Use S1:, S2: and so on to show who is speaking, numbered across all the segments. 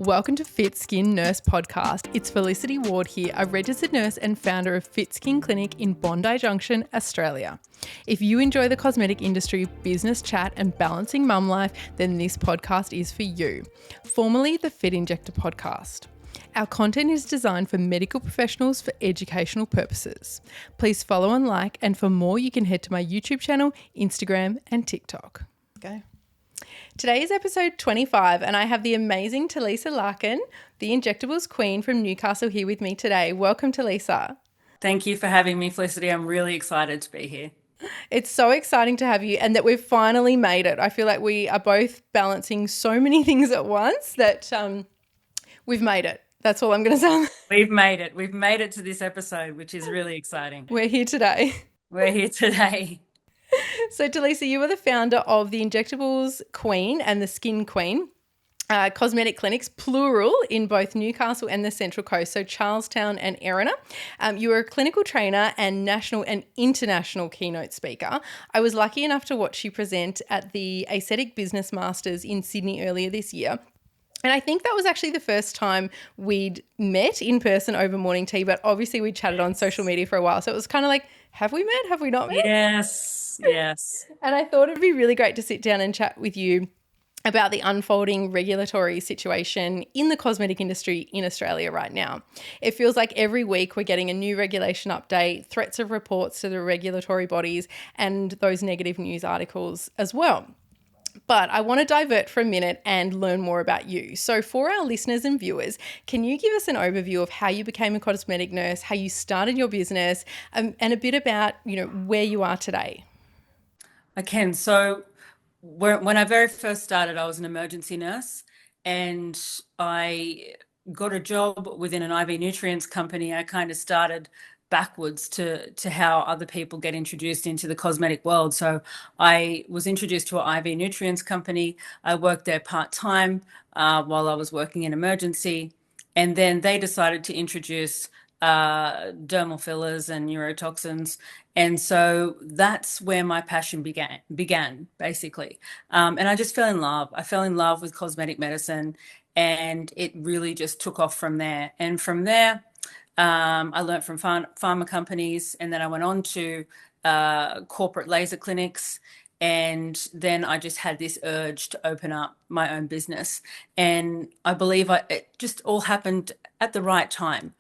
S1: Welcome to Fit Skin Nurse Podcast. It's Felicity Ward here, a registered nurse and founder of Fit Skin Clinic in Bondi Junction, Australia. If you enjoy the cosmetic industry, business chat and balancing mum life, then this podcast is for you. Formerly the Fit Injector Podcast. Our content is designed for medical professionals for educational purposes. Please follow and like, and for more you can head to my YouTube channel, Instagram and TikTok. Go. Today is episode 25 and I have the amazing Telisa Larken, the Injectables Queen from Newcastle here with me today. Welcome, Telisa.
S2: Thank you for having me, Felicity. I'm really excited to be here.
S1: It's so exciting to have you and that we've finally made it. I feel like we are both balancing so many things at once that we've made it. That's all I'm going to say.
S2: We've made it. We've made it to this episode, which is really exciting.
S1: We're here today.
S2: We're here today.
S1: So, Telisa, you are the founder of the Injectables Queen and the Skin Queen cosmetic clinics, plural, in both Newcastle and the Central Coast, so Charlestown and Erina. You are a clinical trainer and national and international keynote speaker. I was lucky enough to watch you present at the Aesthetic Business Masters in Sydney earlier this year. And I think that was actually the first time we'd met in person over morning tea, but obviously we chatted on social media for a while. So it was kind of like, have we met? Have we not met?
S2: Yes.
S1: And I thought it'd be really great to sit down and chat with you about the unfolding regulatory situation in the cosmetic industry in Australia right now. It feels like every week we're getting a new regulation update, threats of reports to the regulatory bodies, and those negative news articles as well. But I want to divert for a minute and learn more about you. So for our listeners and viewers, can you give us an overview of how you became a cosmetic nurse, how you started your business, and a bit about, where you are today?
S2: I can. So when I very first started, I was an emergency nurse and I got a job within an IV nutrients company. I kind of started backwards to how other people get introduced into the cosmetic world. So I was introduced to an IV nutrients company. I worked there part-time while I was working in emergency. And then they decided to introduce dermal fillers and neurotoxins. And so that's where my passion began basically. And I just fell in love. I fell in love with cosmetic medicine and it really just took off from there. And from there, I learned from pharma companies, and then I went on to corporate laser clinics. And then I just had this urge to open up my own business. And I believe it just all happened at the right time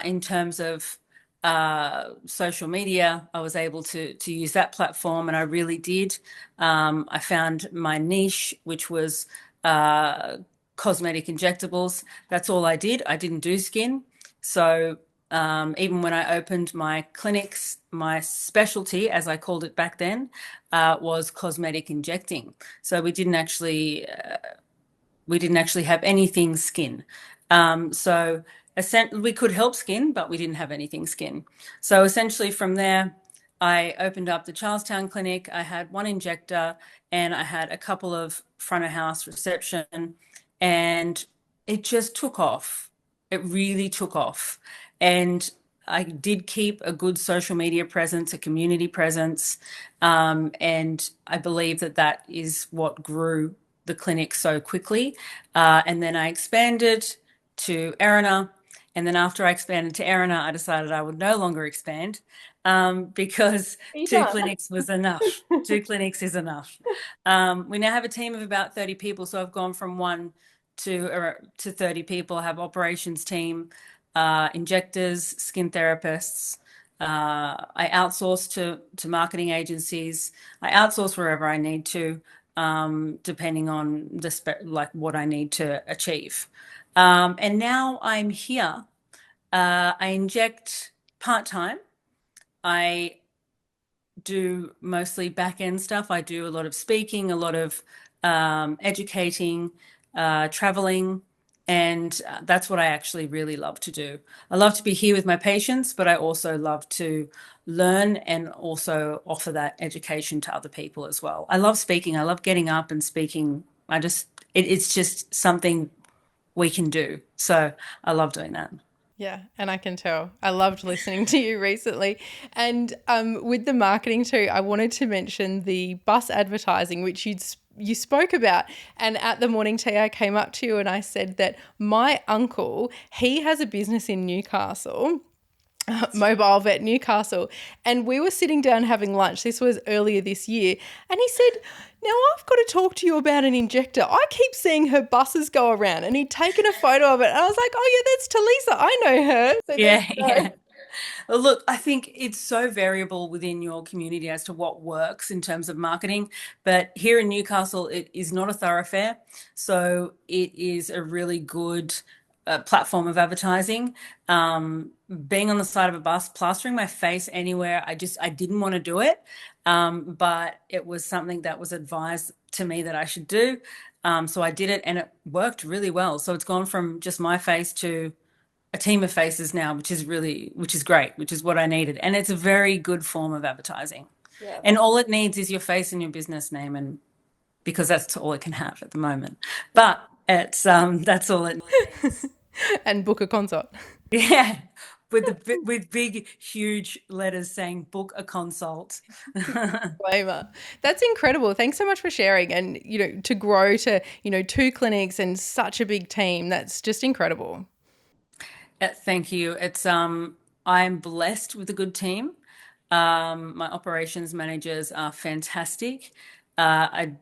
S2: in terms of social media. I was able to use that platform, and I really did. I found my niche, which was cosmetic injectables. That's all I did. I didn't do skin. So even when I opened my clinics, my specialty, as I called it back then, was cosmetic injecting. So we didn't actually have anything skin. So we could help skin, but we didn't have anything skin. So essentially from there, I opened up the Charlestown clinic. I had one injector and I had a couple of front of house reception, and it just took off. It really took off. And I did keep a good social media presence, a community presence. And I believe that is what grew the clinic so quickly. And then I expanded to Erina. And then after I expanded to Erina, I decided I would no longer expand because two clinics was enough. 2 clinics is enough. We now have a team of about 30 people. So I've gone from 1 to 30 people. I have operations team, injectors, skin therapists. I outsource to marketing agencies. I outsource wherever I need to, depending on what I need to achieve. And now I'm here. I inject part-time. I do mostly back-end stuff. I do a lot of speaking, a lot of educating, traveling, and that's what I actually really love to do. I love to be here with my patients, but I also love to learn and also offer that education to other people as well. I love speaking. I love getting up and speaking. It's just something we can do. So I love doing that.
S1: Yeah, and I can tell. I loved listening to you recently. And with the marketing too, I wanted to mention the bus advertising, which you'd you spoke about. And at the morning tea, I came up to you and I said that my uncle, he has a business in Newcastle, Mobile Vet Newcastle, and we were sitting down having lunch. This was earlier this year, and he said, "Now I've got to talk to you about an injector. I keep seeing her buses go around," and he'd taken a photo of it, and I was like, "Oh yeah, that's Telisa. I know her." So there
S2: Yeah,
S1: you go.
S2: yeah. Well, look, I think it's so variable within your community as to what works in terms of marketing. But here in Newcastle, it is not a thoroughfare. So it is a really good platform of advertising. Being on the side of a bus, plastering my face anywhere, I didn't want to do it. But it was something that was advised to me that I should do. So I did it and it worked really well. So it's gone from just my face to a team of faces now, which is great, which is what I needed. And it's a very good form of advertising.
S1: Yeah,
S2: And all it needs is your face and your business name, and because that's all it can have at the moment. But it's that's all it needs.
S1: and book a consult.
S2: Yeah. With big, huge letters saying book a consult.
S1: Disclaimer. That's incredible. Thanks so much for sharing, and to grow to 2 clinics and such a big team. That's just incredible.
S2: Thank you. It's I'm blessed with a good team. My operations managers are fantastic. I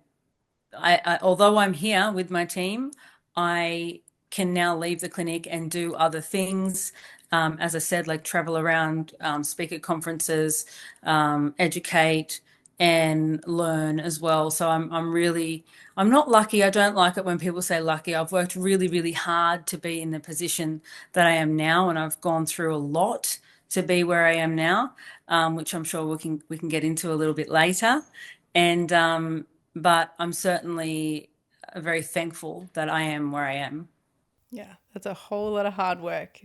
S2: although I'm here with my team, I can now leave the clinic and do other things. As I said, like travel around, speak at conferences, educate and learn as well. So I'm not lucky. I don't like it when people say lucky. I've worked really, really hard to be in the position that I am now, and I've gone through a lot to be where I am now, which I'm sure we can get into a little bit later. And but I'm certainly very thankful that I am where I am.
S1: Yeah, that's a whole lot of hard work,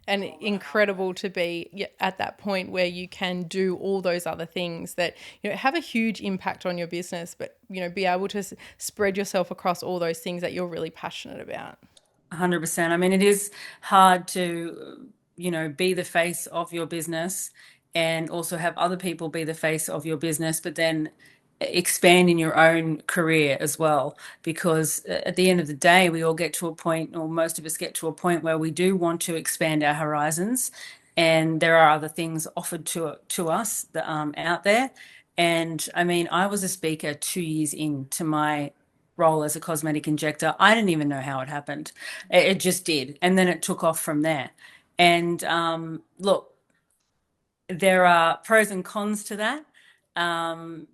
S1: and incredible to be at that point where you can do all those other things that have a huge impact on your business, but be able to spread yourself across all those things that you're really passionate about.
S2: 100%. I mean, it is hard to, be the face of your business and also have other people be the face of your business, but then expand in your own career as well. Because at the end of the day, we all get to a point, or most of us get to a point where we do want to expand our horizons, and there are other things offered to us that, out there. And I mean, I was a speaker 2 years into my role as a cosmetic injector. I didn't even know how it happened. It just did. And then it took off from there. And look, there are pros and cons to that,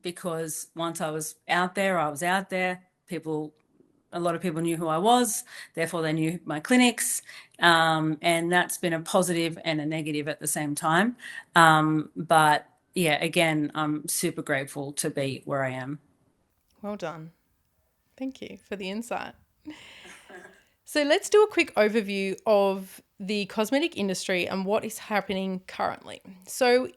S2: because once I was out there, I was out there. A lot of people knew who I was, therefore they knew my clinics. And that's been a positive and a negative at the same time. But yeah, again, I'm super grateful to be where I am.
S1: Well done. Thank you for the insight. So let's do a quick overview of the cosmetic industry and what is happening currently. So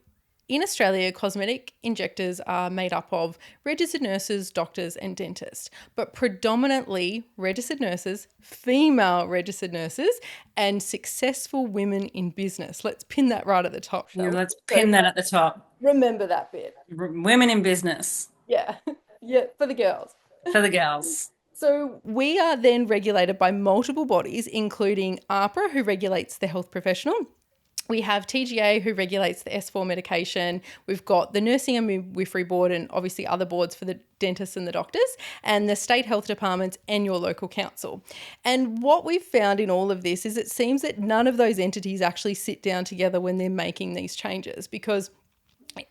S1: in Australia, cosmetic injectors are made up of registered nurses, doctors, and dentists, but predominantly registered nurses, female registered nurses, and successful women in business. Let's pin that right at the top,
S2: Yeah,
S1: shall we?
S2: let's
S1: So
S2: pin that at the top.
S1: remember that bit.
S2: Women in business
S1: Yeah. Yeah, for the girls.
S2: for the gals.
S1: So we are then regulated by multiple bodies, including AHPRA, who regulates the health professional. We have TGA, who regulates the S4 medication. We've got the Nursing and Midwifery Board, and obviously other boards for the dentists and the doctors, and the state health departments and your local council. And what we've found in all of this is it seems that none of those entities actually sit down together when they're making these changes, because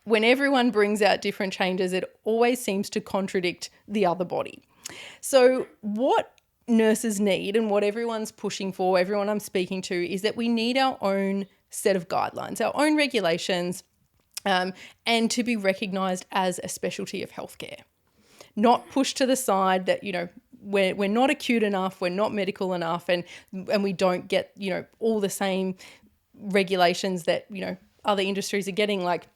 S1: when everyone brings out different changes, it always seems to contradict the other body. So what nurses need, and what everyone's pushing for, everyone I'm speaking to, is that we need our own set of guidelines, our own regulations, and to be recognised as a specialty of healthcare. Not pushed to the side that, we're not acute enough, we're not medical enough, and we don't get, all the same regulations that, other industries are getting, like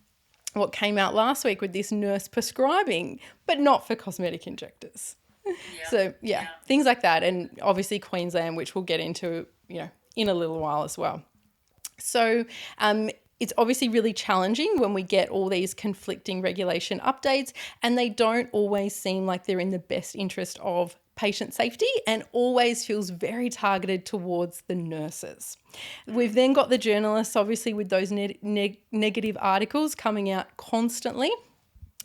S1: what came out last week with this nurse prescribing, but not for cosmetic injectors. Yeah. So, things like that. And obviously Queensland, which we'll get into, in a little while as well. So it's obviously really challenging when we get all these conflicting regulation updates, and they don't always seem like they're in the best interest of patient safety, and always feels very targeted towards the nurses. We've then got the journalists, obviously, with those negative articles coming out constantly.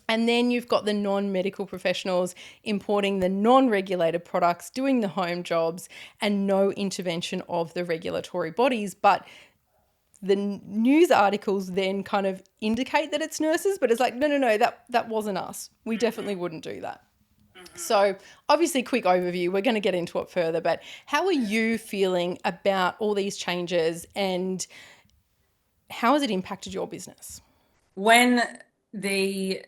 S1: And then you've got the non-medical professionals importing the non-regulated products, doing the home jobs, and no intervention of the regulatory bodies. But the news articles then kind of indicate that it's nurses, but it's like, no, that wasn't us. We definitely wouldn't do that. So obviously, quick overview, we're going to get into it further, but how are you feeling about all these changes, and how has it impacted your business?
S2: When the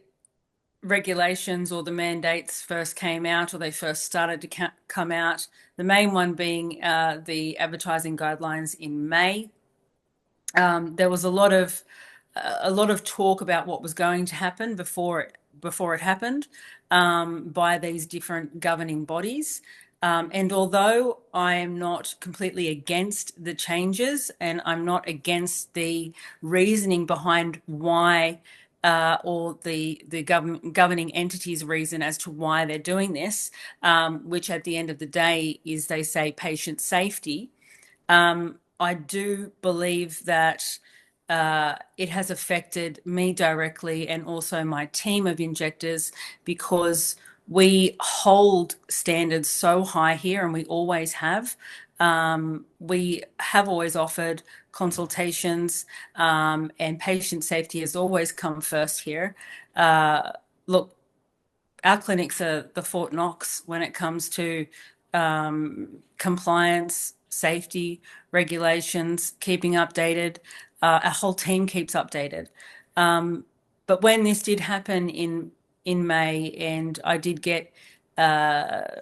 S2: regulations or the mandates first came out, or they first started to come out, the main one being the advertising guidelines in May, there was a lot of talk about what was going to happen before it happened, by these different governing bodies. And although I am not completely against the changes, and I'm not against the reasoning behind why, or the governing entities' reason as to why they're doing this, which at the end of the day is, they say, patient safety. I do believe that it has affected me directly, and also my team of injectors, because we hold standards so high here, and we always have. We have always offered consultations, and patient safety has always come first here. Look, our clinics are the Fort Knox when it comes to compliance, safety, regulations, keeping updated. Our whole team keeps updated. But when this did happen in May, and I did get those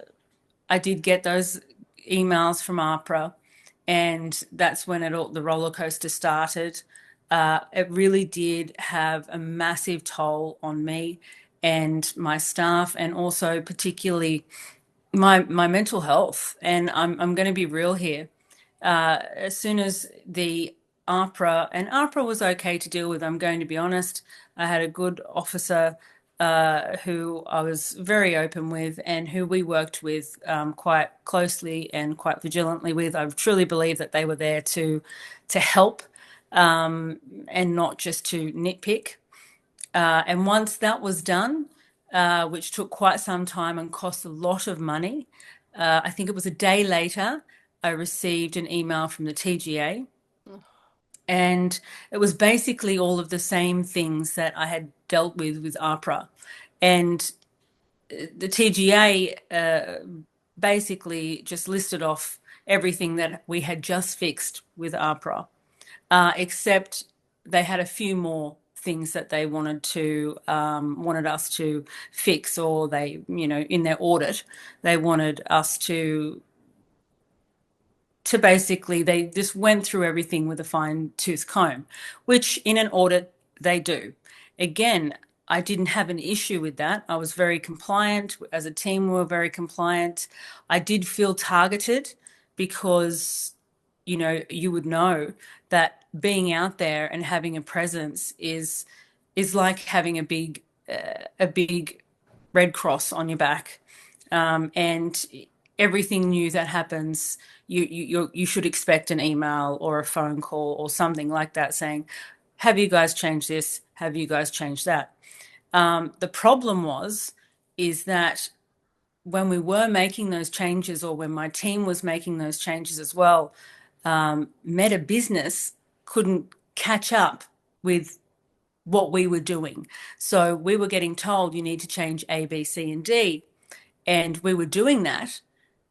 S2: emails from AHPRA, and that's when the roller coaster started. It really did have a massive toll on me and my staff, and also particularly my mental health. And I'm going to be real here. As soon as the AHPRA was okay to deal with, I'm going to be honest. I had a good officer who I was very open with, and who we worked with quite closely and quite vigilantly with. I truly believe that they were there to help, and not just to nitpick. And once that was done, which took quite some time and cost a lot of money, I think it was a day later, I received an email from the TGA. And it was basically all of the same things that I had dealt with AHPRA. And the TGA basically just listed off everything that we had just fixed with AHPRA, except they had a few more things that they wanted us to fix, or they, in their audit, they wanted us to basically, they just went through everything with a fine tooth comb, which in an audit they do. Again, I didn't have an issue with that. I was very compliant. As a team, we were very compliant. I did feel targeted because, you would know that being out there and having a presence is like having a big Red Cross on your back, and everything new that happens, you should expect an email or a phone call or something like that saying, "Have you guys changed this? Have you guys changed that?" The problem is that when we were making those changes, or when my team was making those changes as well, Meta Business couldn't catch up with what we were doing. So we were getting told, you need to change A, B, C, and D. And we were doing that.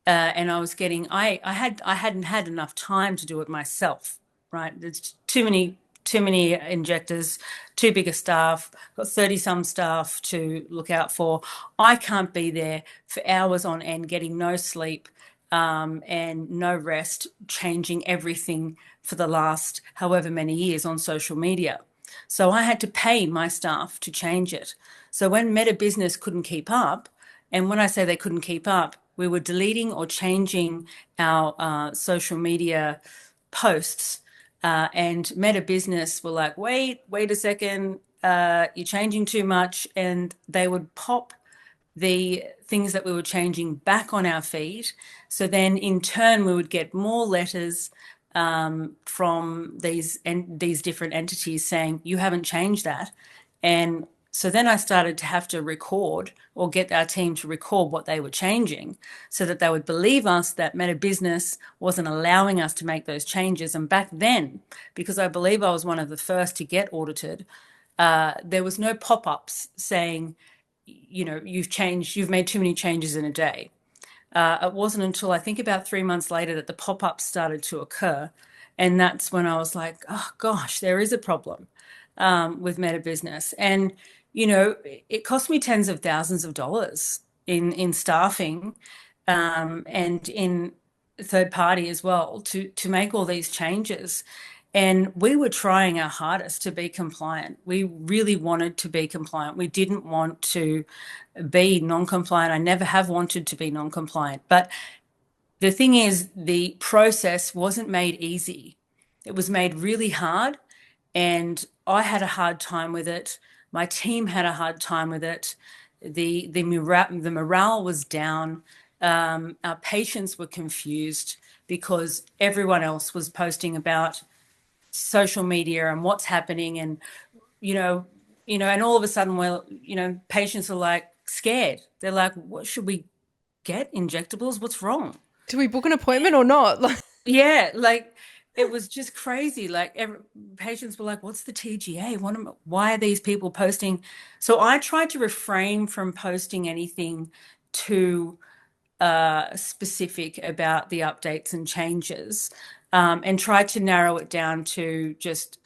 S2: And I hadn't had enough time to do it myself, right? There's too many injectors, too big a staff, got 30 some staff to look out for. I can't be there for hours on end, getting no sleep, and no rest, changing everything for the last however many years on social media. So I had to pay my staff to change it. So when Meta Business couldn't keep up, and when I say they couldn't keep up, we were deleting or changing our social media posts And Meta Business were like, wait a second, you're changing too much. And they would pop the things that we were changing back on our feed. So then in turn, we would get more letters from these different entities saying, you haven't changed that. And so then I started to have to record or get our team to record what they were changing so that they would believe us that Meta Business wasn't allowing us to make those changes. And back then, because I believe I was one of the first to get audited, there was no pop-ups saying, you've made too many changes in a day. It wasn't until I think about 3 months later that the pop-ups started to occur. And that's when I was like, oh gosh, there is a problem with Meta Business. And, it cost me tens of thousands of dollars in staffing and in third party as well to make all these changes. And we were trying our hardest to be compliant. We really wanted to be compliant. We didn't want to be non-compliant. I never have wanted to be non-compliant. But the thing is, the process wasn't made easy. It was made really hard, and I had a hard time with it. My team had a hard time with it. The morale was down. Our patients were confused because everyone else was posting about social media and what's happening, and you know and all of a sudden, well, patients are like scared. They're like, what should we get? Injectables? What's wrong?
S1: Do we book an appointment or not?
S2: Yeah, like it was just crazy. Like patients were like, what's the TGA? Why are these people posting? So I tried to refrain from posting anything too specific about the updates and changes, and try to narrow it down to just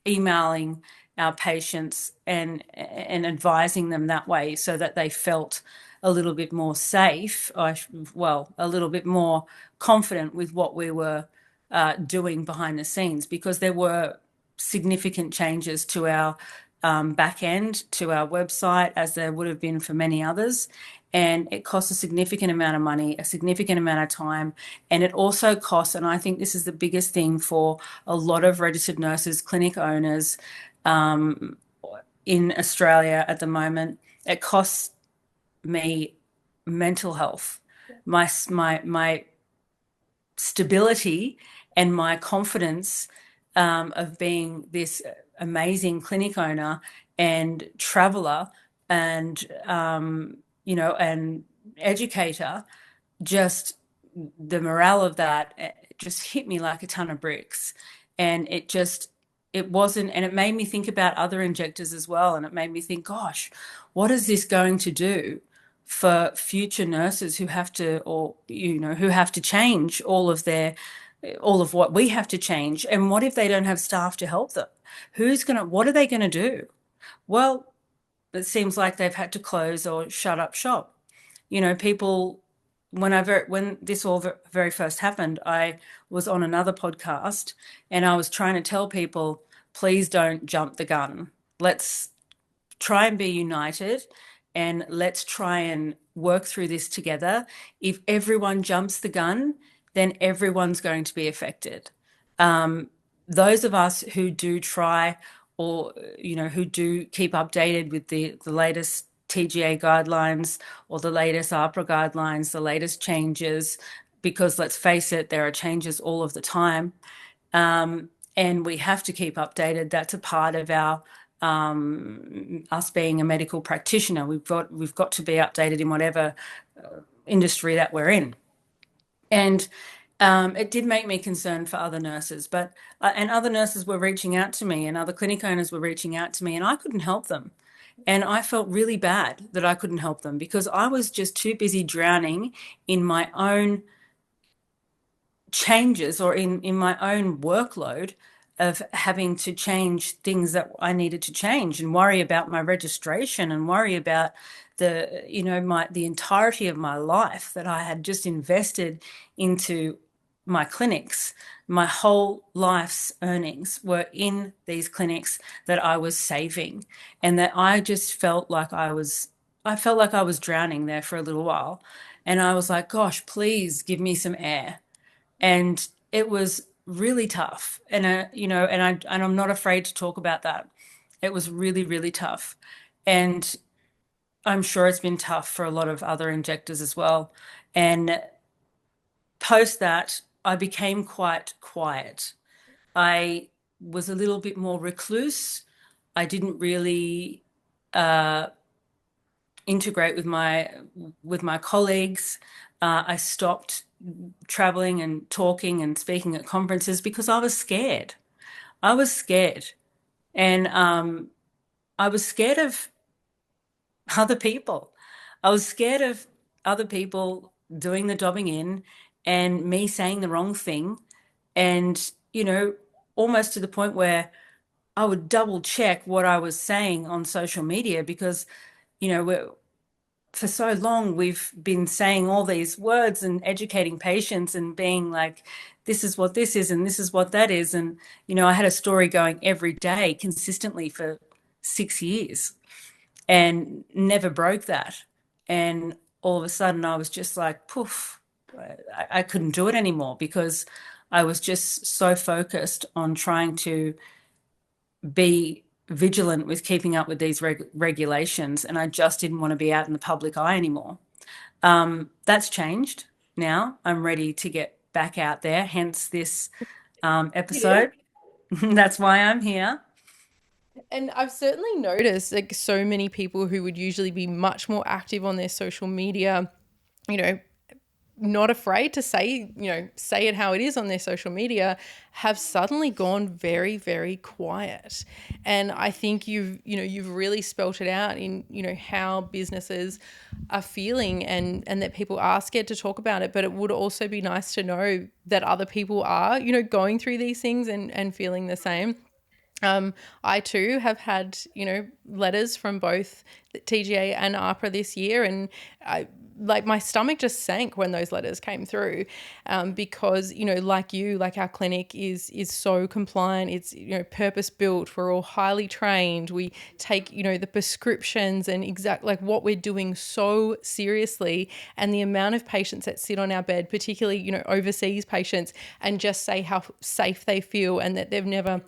S2: emailing our patients and advising them that way so that they felt a little bit more safe, well, a little bit more confident with what we were doing behind the scenes, because there were significant changes to our back end, to our website, as there would have been for many others. And it costs a significant amount of money, a significant amount of time. And it also costs, and I think this is the biggest thing for a lot of registered nurses, clinic owners in Australia at the moment, it costs me mental health, my stability, and my confidence of being this amazing clinic owner and traveler and and educator. Just the morale of that just hit me like a ton of bricks. And it wasn't, and it made me think about other injectors as well. And it made me think, gosh, what is this going to do for future nurses who have to, or, who have to change all of what we have to change? And what if they don't have staff to help them? What are they going to do? Well, it seems like they've had to close or shut up shop. People, when this all very first happened, I was on another podcast and I was trying to tell people, please don't jump the gun. Let's try and be united, and let's try and work through this together. If everyone jumps the gun, then everyone's going to be affected. Those of us who do try, or who do keep updated with the latest TGA guidelines or the latest AHPRA guidelines, the latest changes, because let's face it, there are changes all of the time. And we have to keep updated. That's a part of our us being a medical practitioner. We've got to be updated in whatever industry that we're in. And it did make me concerned for other nurses, but and other nurses were reaching out to me, and other clinic owners were reaching out to me, and I couldn't help them. And I felt really bad that I couldn't help them because I was just too busy drowning in my own changes, or in my own workload of having to change things that I needed to change, and worry about my registration, and worry about the entirety of my life that I had just invested into my clinics. My whole life's earnings were in these clinics that I was saving, and that I just I felt like I was drowning there for a little while. And I was like, gosh, please give me some air. And it was really tough. And and I'm not afraid to talk about that. It was really, really tough. And I'm sure it's been tough for a lot of other injectors as well. And post that, I became quite quiet. I was a little bit more recluse. I didn't really uh, integrate with my colleagues. I stopped traveling and talking and speaking at conferences because I was scared. I was scared, and I was scared of other people. I was scared of other people doing the dobbing in and me saying the wrong thing, and almost to the point where I would double check what I was saying on social media because we're for so long we've been saying all these words and educating patients and being like, this is what this is and this is what that is. And I had a story going every day consistently for 6 years and never broke that. And all of a sudden I was just like, poof, I couldn't do it anymore because I was just so focused on trying to be vigilant with keeping up with these regulations, and I just didn't want to be out in the public eye anymore. That's changed now. I'm ready to get back out there, hence this
S1: It is.
S2: episode. That's why I'm here.
S1: And I've certainly noticed like so many people who would usually be much more active on their social media, you know, not afraid to say, say it how it is on their social media, have suddenly gone very, very quiet. And I think you've really spelt it out in, how businesses are feeling and that people are scared to talk about it. But it would also be nice to know that other people are, going through these things and feeling the same. I too have had, letters from both the TGA and AHPRA this year, and like my stomach just sank when those letters came through, because like our clinic is so compliant. It's purpose built. We're all highly trained. We take the prescriptions and like what we're doing so seriously, and the amount of patients that sit on our bed, particularly overseas patients, and just say how safe they feel and that they've never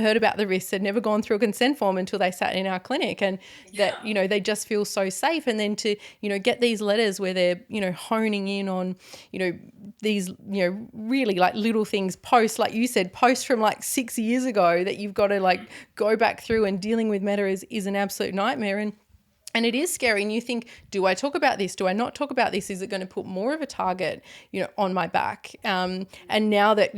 S1: heard about the risks, they've never gone through a consent form until they sat in our clinic, and that they just feel so safe. And then to get these letters where they're honing in on these really like little things, posts like you said, posts from like 6 years ago that you've got to like go back through, and dealing with meta is an absolute nightmare. And it is scary. And you think, do I talk about this? Do I not talk about this? Is it going to put more of a target, on my back? And now that,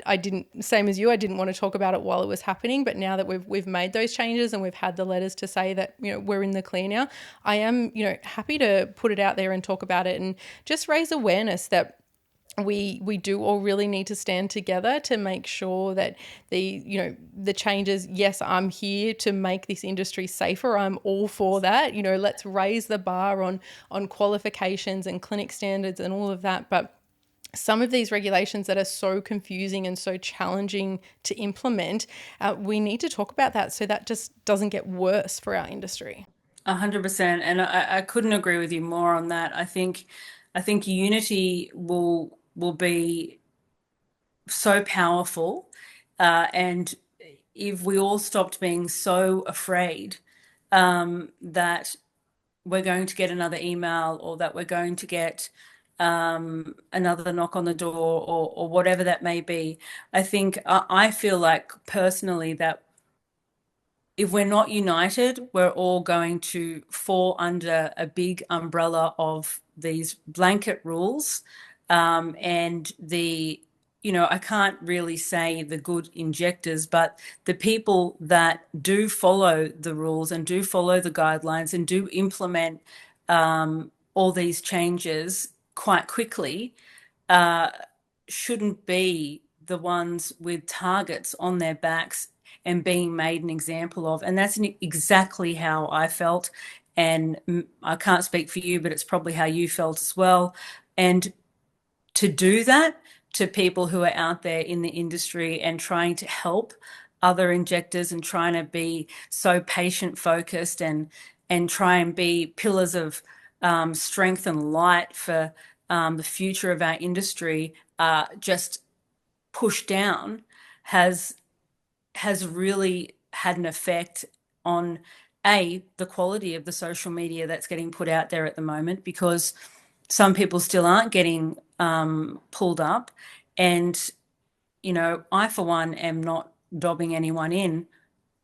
S1: I didn't, same as you, I didn't want to talk about it while it was happening. But now that we've made those changes and we've had the letters to say that, we're in the clear now, I am, happy to put it out there and talk about it and just raise awareness that we do all really need to stand together to make sure that the changes. Yes, I'm here to make this industry safer. I'm all for that. Let's raise the bar on qualifications and clinic standards and all of that. But some of these regulations that are so confusing and so challenging to implement, we need to talk about that so that just doesn't get worse for our industry.
S2: 100%. And I couldn't agree with you more on that. I think unity will be so powerful. And if we all stopped being so afraid that we're going to get another email, or that we're going to get another knock on the door, or whatever that may be, I think I feel like personally that if we're not united, we're all going to fall under a big umbrella of these blanket rules. And I can't really say the good injectors, but the people that do follow the rules and do follow the guidelines and do implement all these changes quite quickly uh, shouldn't be the ones with targets on their backs and being made an example of. And that's exactly how I felt. And I can't speak for you, but it's probably how you felt as well. And to do that to people who are out there in the industry and trying to help other injectors and trying to be so patient focused and try and be pillars of strength and light for the future of our industry, just pushed down has really had an effect on the quality of the social media that's getting put out there at the moment, because some people still aren't getting pulled up. And, I, for one, am not dobbing anyone in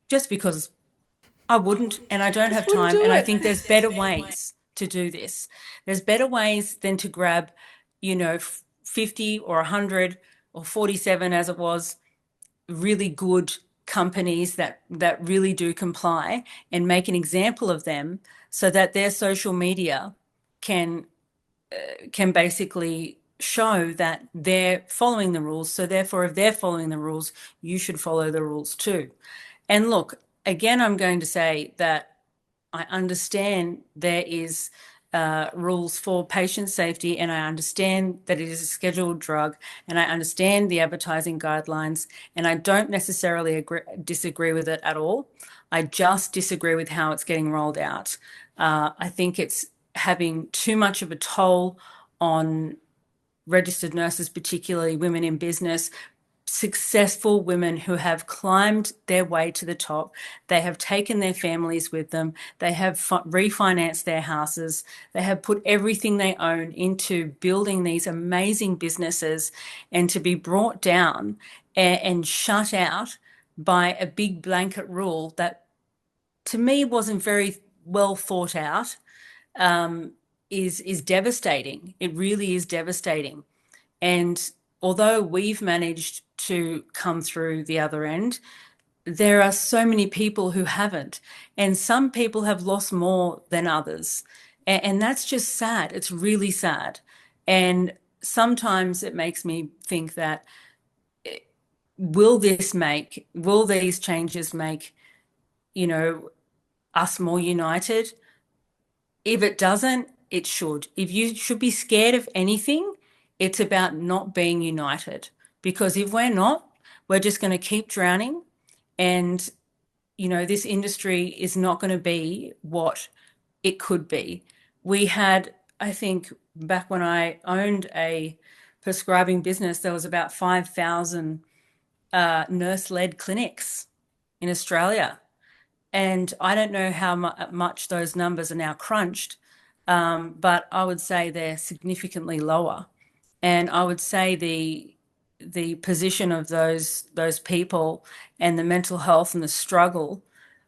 S2: just because I wouldn't, and I don't
S1: Just
S2: have
S1: wouldn't
S2: time.
S1: do
S2: And I
S1: it.
S2: think there's better ways to do this. There's better ways than to grab, 50 or 100 or 47 as it was, really good companies that really do comply, and make an example of them so that their social media can basically show that they're following the rules. So therefore, if they're following the rules, you should follow the rules too. And look, again, I'm going to say that I understand there is rules for patient safety, and I understand that it is a scheduled drug, and I understand the advertising guidelines, and I don't necessarily disagree with it at all. I just disagree with how it's getting rolled out. I think it's having too much of a toll on registered nurses, particularly women in business, successful women who have climbed their way to the top. They have taken their families with them. They have refinanced their houses. They have put everything they own into building these amazing businesses, and to be brought down and shut out by a big blanket rule that, to me, wasn't very well thought out, is devastating. It really is devastating. And although we've managed to come through the other end, there are so many people who haven't. And some people have lost more than others. And that's just sad. It's really sad. And sometimes it makes me think that, will these changes make, us more united? If it doesn't, it should. If you should be scared of anything, it's about not being united. Because if we're not, we're just going to keep drowning. And, this industry is not going to be what it could be. We had, I think, back when I owned a prescribing business, there was about 5,000 nurse-led clinics in Australia. And I don't know how much those numbers are now crunched, but I would say they're significantly lower. And I would say the position of those people, and the mental health and the struggle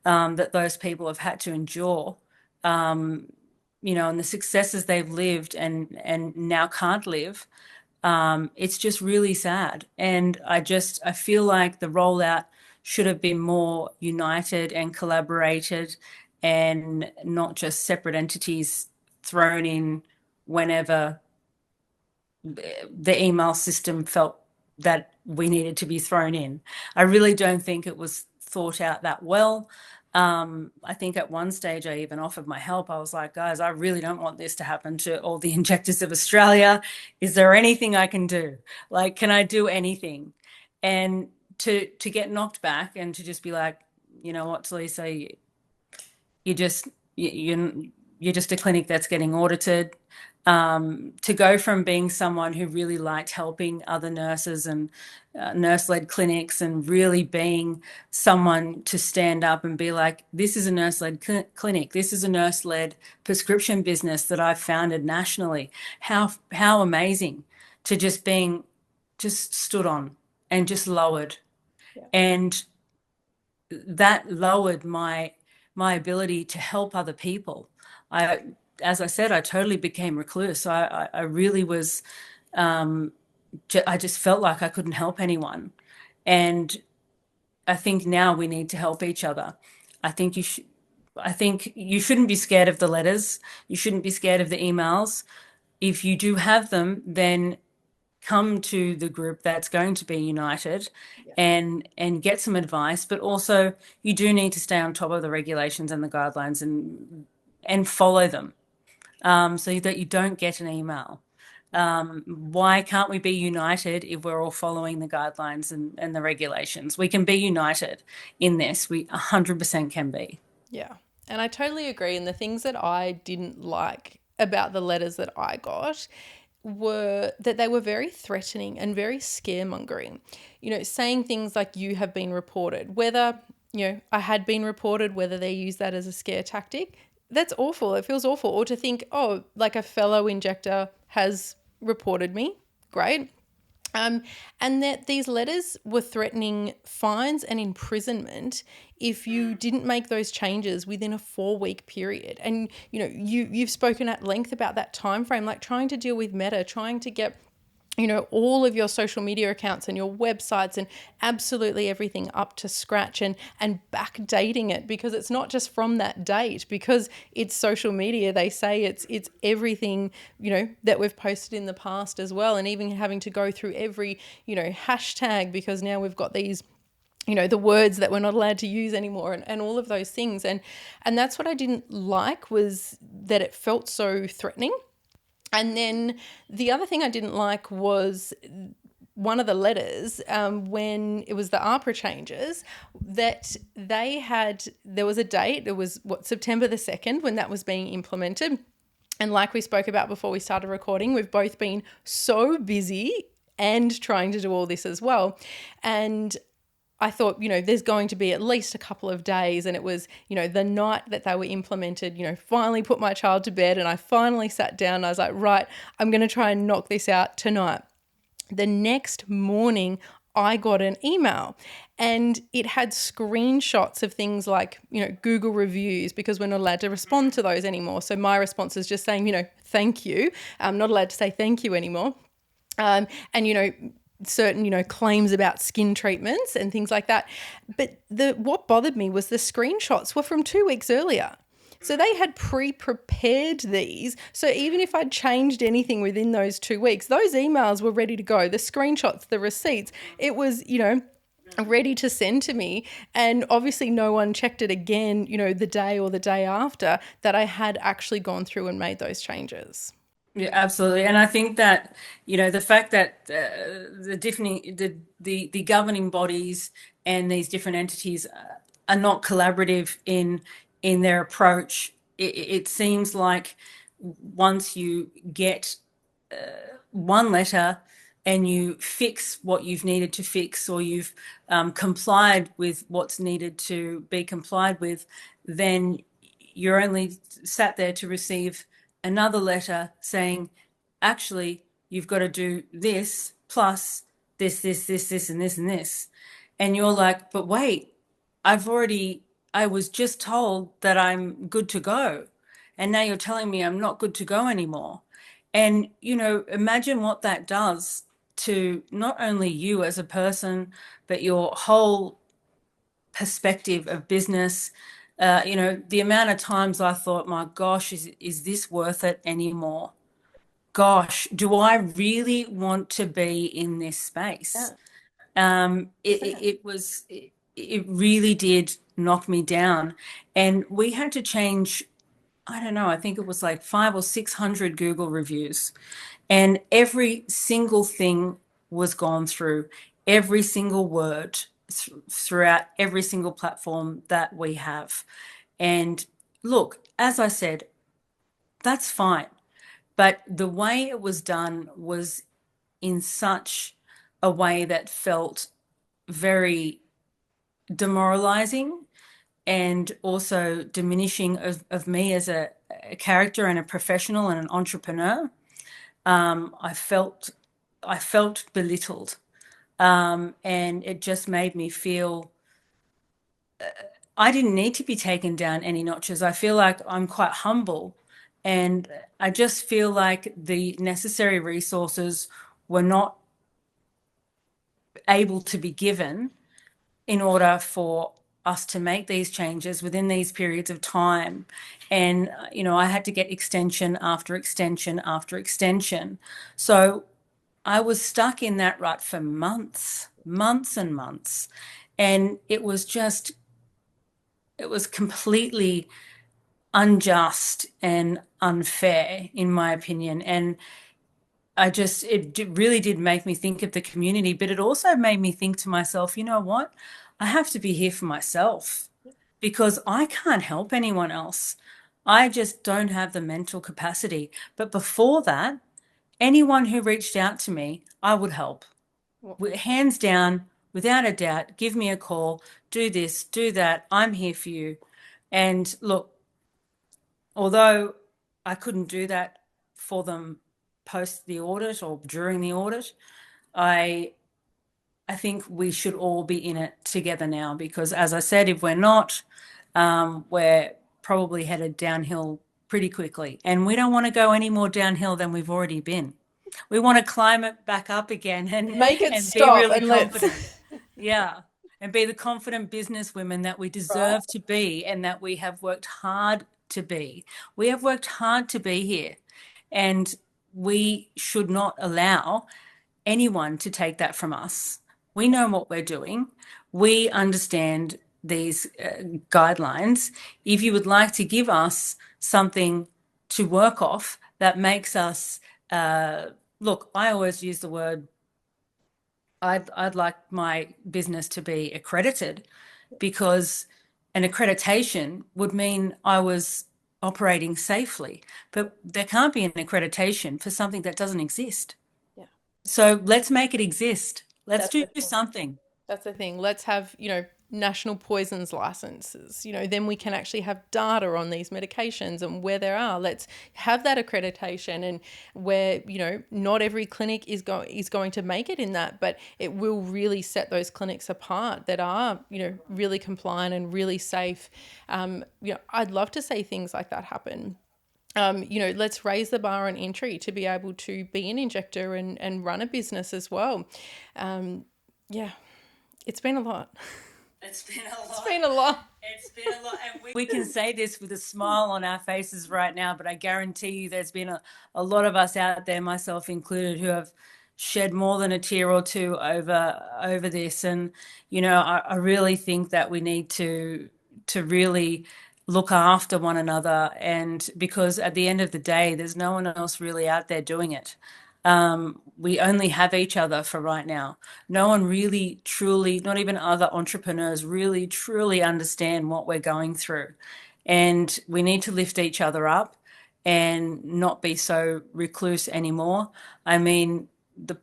S2: that those people have had to endure, and the successes they've lived and now can't live, it's just really sad. And I feel like the rollout should have been more united and collaborated, and not just separate entities thrown in whenever the email system felt that we needed to be thrown in. I really don't think it was thought out that well. I think at one stage I even offered my help. I was like, guys, I really don't want this to happen to all the injectors of Australia. Is there anything I can do? Like, can I do anything? And to get knocked back, and to just be like, you know what, Telisa, you just you're just a clinic that's getting audited. To go from being someone who really liked helping other nurses and nurse-led clinics, and really being someone to stand up and be like, this is a nurse-led clinic, this is a nurse-led prescription business that I've founded nationally. How amazing, to just being just stood on and just lowered.
S1: Yeah.
S2: And that lowered my ability to help other people. I, as I said, I totally became recluse. I really was. I just felt like I couldn't help anyone, and I think now we need to help each other. I think you should. I think you shouldn't be scared of the letters. You shouldn't be scared of the emails. If you do have them, then come to the group that's going to be united,
S1: Yeah.
S2: and get some advice. But also, you do need to stay on top of the regulations and the guidelines, and follow them, so that you don't get an email. Why can't we be united if we're all following the guidelines and the regulations? We can be united in this. We 100% can be.
S1: Yeah. And I totally agree. And the things that I didn't like about the letters that I got, were that they were very threatening and very scaremongering. Saying things like you have been reported, whether, I had been reported, whether they use that as a scare tactic. That's awful. It feels awful. Or to think, oh, like a fellow injector has reported me. Great. And that these letters were threatening fines and imprisonment if you didn't make those changes within a 4-week period. And you've spoken at length about that time frame, like trying to deal with Meta, trying to get all of your social media accounts and your websites and absolutely everything up to scratch, and backdating it, because it's not just from that date, because it's social media. They say it's everything, that we've posted in the past as well. And even having to go through every, hashtag, because now we've got these, the words that we're not allowed to use anymore, and all of those things. And that's what I didn't like, was that it felt so threatening. And then the other thing I didn't like was one of the letters, when it was the AHPRA changes, that there was a date, it was September the 2nd, when that was being implemented. And like we spoke about before we started recording, we've both been so busy and trying to do all this as well. And I thought, there's going to be at least a couple of days. And it was, the night that they were implemented, finally put my child to bed, and I finally sat down and I was like, right, I'm going to try and knock this out tonight. The next morning, I got an email, and it had screenshots of things like, Google reviews, because we're not allowed to respond to those anymore. So my response is just saying, thank you. I'm not allowed to say thank you anymore. And, certain, claims about skin treatments and things like that. But what bothered me was the screenshots were from 2 weeks earlier. So they had pre-prepared these. So even if I'd changed anything within those 2 weeks, those emails were ready to go. The screenshots, the receipts, it was, ready to send to me. And obviously no one checked it again, the day or the day after that I had actually gone through and made those changes.
S2: Yeah, absolutely. And I think that, the fact that the governing bodies and these different entities are not collaborative in their approach, it seems like once you get one letter and you fix what you've needed to fix, or you've complied with what's needed to be complied with, then you're only sat there to receive another letter saying, actually, you've got to do this plus this, and this, and this. And you're like, but wait, I was just told that I'm good to go. And now you're telling me I'm not good to go anymore. And, imagine what that does to not only you as a person, but your whole perspective of business. The amount of times I thought, my gosh, is this worth it anymore? Gosh, do I really want to be in this space? It really did knock me down. And we had to change, I don't know, I think it was like 500 or 600 Google reviews. And every single thing was gone through, every single word throughout every single platform that we have. And look, as I said, that's fine. But the way it was done was in such a way that felt very demoralizing, and also diminishing of me as a character and a professional and an entrepreneur. I felt belittled, and it just made me feel I didn't need to be taken down any notches. I feel like I'm quite humble, and I just feel like the necessary resources were not able to be given in order for us to make these changes within these periods of time. And, I had to get extension after extension after extension. So I was stuck in that rut for months, months and months. And it was completely unjust and unfair, in my opinion. And it really did make me think of the community, but it also made me think to myself, you know what? I have to be here for myself, because I can't help anyone else. I just don't have the mental capacity. But before that, anyone who reached out to me, I would help. Hands down, without a doubt, give me a call, do this, do that. I'm here for you. And look, although I couldn't do that for them post the audit or during the audit, I I think we should all be in it together now because, as I said, if we're not, we're probably headed downhill pretty quickly. And we don't want to go any more downhill than we've already been. We want to climb it back up again
S1: Make it
S2: and be
S1: stop
S2: really
S1: and let's.
S2: confident. Yeah. And be the confident business women that we
S1: Right.
S2: deserve to be and that we have worked hard to be. We have worked hard to be here. And we should not allow anyone to take that from us. We know what we're doing. We understand these guidelines. If you would like to give us something to work off that makes us, look, I always use the word, I'd like my business to be accredited because an accreditation would mean I was operating safely. But there can't be an accreditation for something that doesn't exist.
S1: Yeah.
S2: So let's make it exist. Let's
S1: That's
S2: do
S1: the thing.
S2: something.
S1: That's the thing. Let's have, national poisons licenses. Then we can actually have data on these medications and where they are. Let's have that accreditation and where, not every clinic is going to make it in that, but it will really set those clinics apart that are, really compliant and really safe. I'd love to see things like that happen. Let's raise the bar on entry to be able to be an injector and run a business as well. Yeah, it's been a lot.
S2: It's been a
S1: It's
S2: lot.
S1: been a lot.
S2: It's been a lot. And we can say this with a smile on our faces right now, but I guarantee you there's been a lot of us out there, myself included, who have shed more than a tear or two over this. And, I really think that we need to really look after one another. And because at the end of the day, there's no one else really out there doing it. We only have each other for right now. No one really, truly, not even other entrepreneurs, really, truly understand what we're going through. And we need to lift each other up and not be so recluse anymore. I mean, the